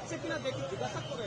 আছে কিনা দেখি, জিজ্ঞাসা করে।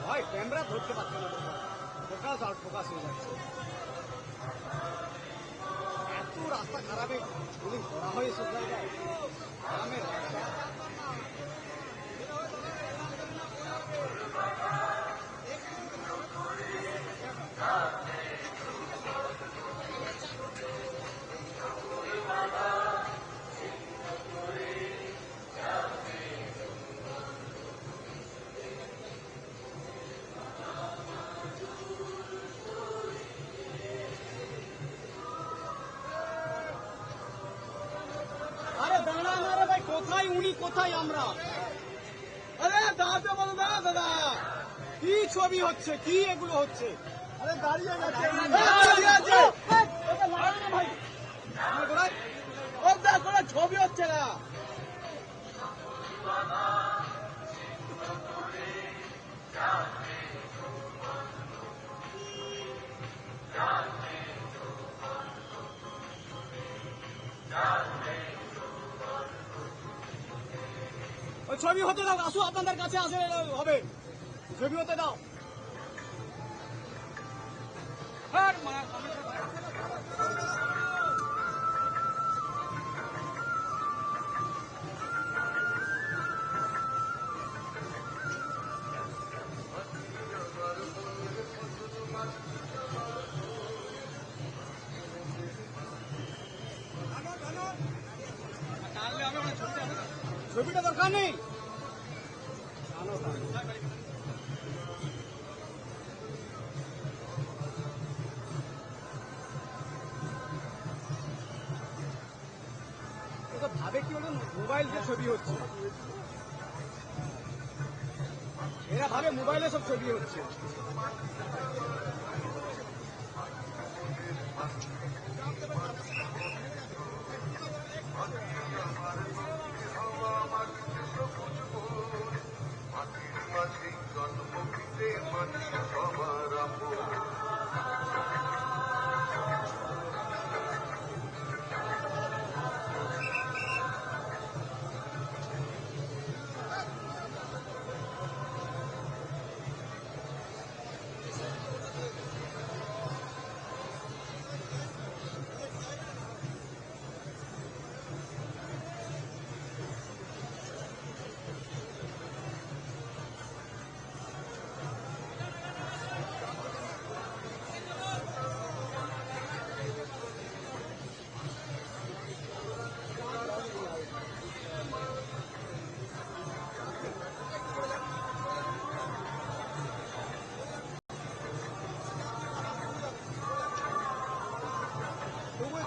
হয় ক্যামেরা ধরতে পারছে না, ফোকাস আউট ফোকাস হয়ে যাচ্ছে। এত রাস্তা খারাপে পুলিশ ধরা হয় এসব জায়গায়, গ্রামের রাস্তা। কোথায় উনি, কোথায় আমরা? আরে দাঁড়াতে বলো না দাদা, কি ছবি হচ্ছে, কি এগুলো হচ্ছে? আরে দাঁড়িয়ে গেছে ভাই, কোনো ছবি হচ্ছে না। ছবি হতে দাও, আসো আপনাদের কাছে আসে হবে, ছবি হতে দাও। ছবিটা দরকার নেই। ভাবে কি হলো, মোবাইল দিয়ে ছবি হচ্ছে, এরা ভাবে মোবাইলে সব ছবি হচ্ছে।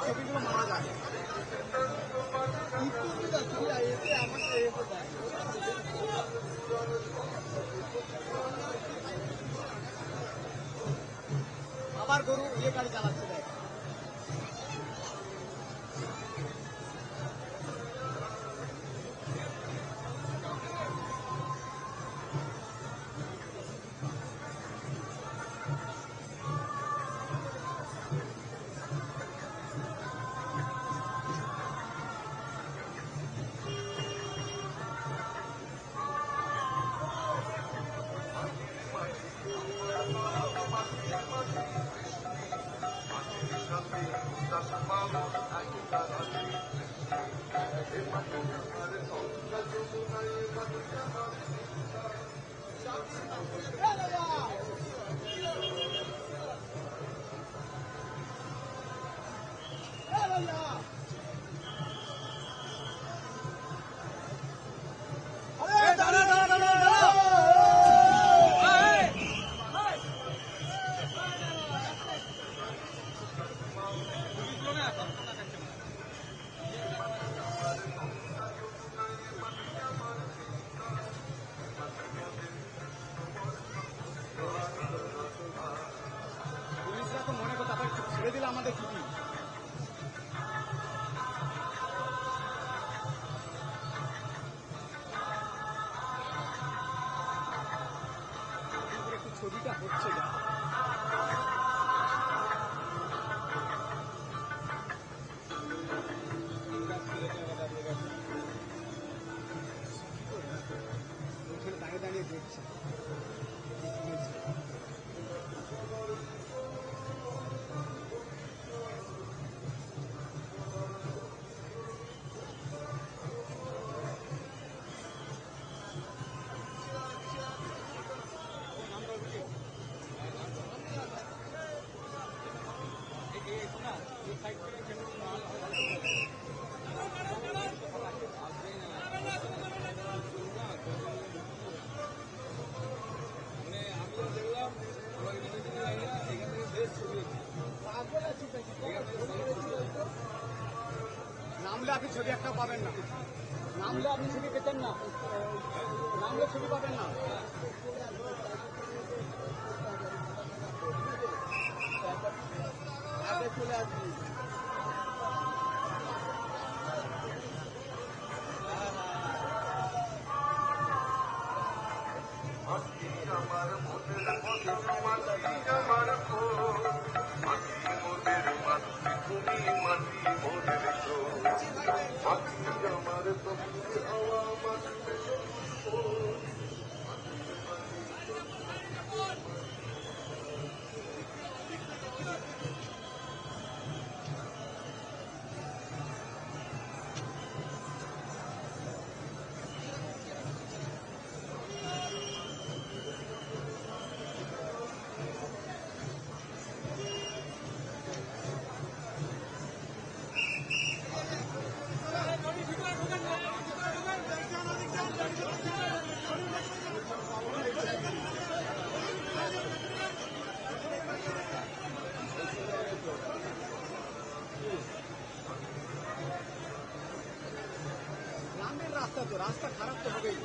ছবিগুলো মারা যায়, আবার গরু ইয়ে গাড়ি চালাচ্ছে। দেখি কি একটু ছবিটা হচ্ছে যা দাঁড়িয়ে দাঁড়িয়ে দেখছে নামলে আপনি ছবি একটা পাবেন না, নামলে আপনি ছবি পেতেন না, নামলে ছবি পাবেন না। চলে আসবি আমার মনের মতো আমার মোদের মাটি তুমি মাটি মোদের মাটি আমার তুমি হওয়া মাটি গ্রামের রাস্তা তো, রাস্তা খারাপ তো হবেই।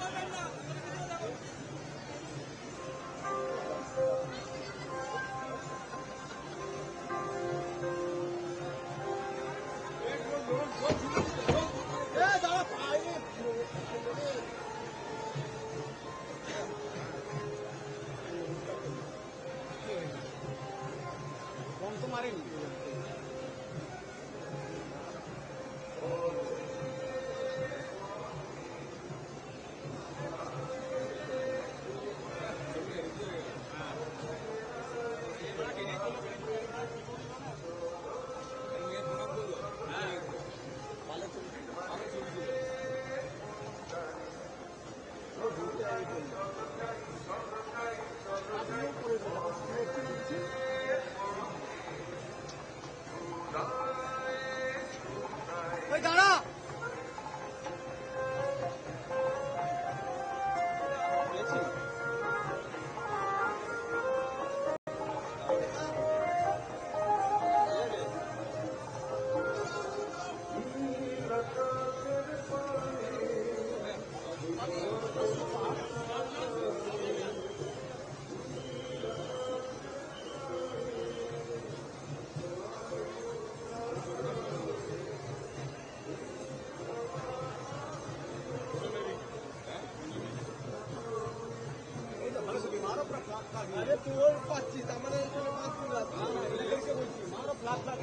কম তো মারেনি। ওই দাঁড়া अरे तू और 25 हमारे इसमें 5 लाख मारो लाख लाख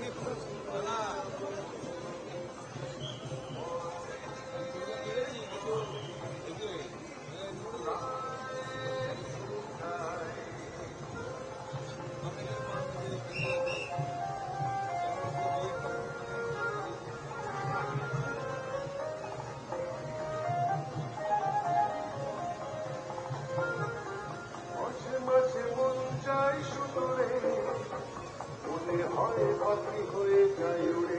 হয় পাখি হয়ে যায় উড়ে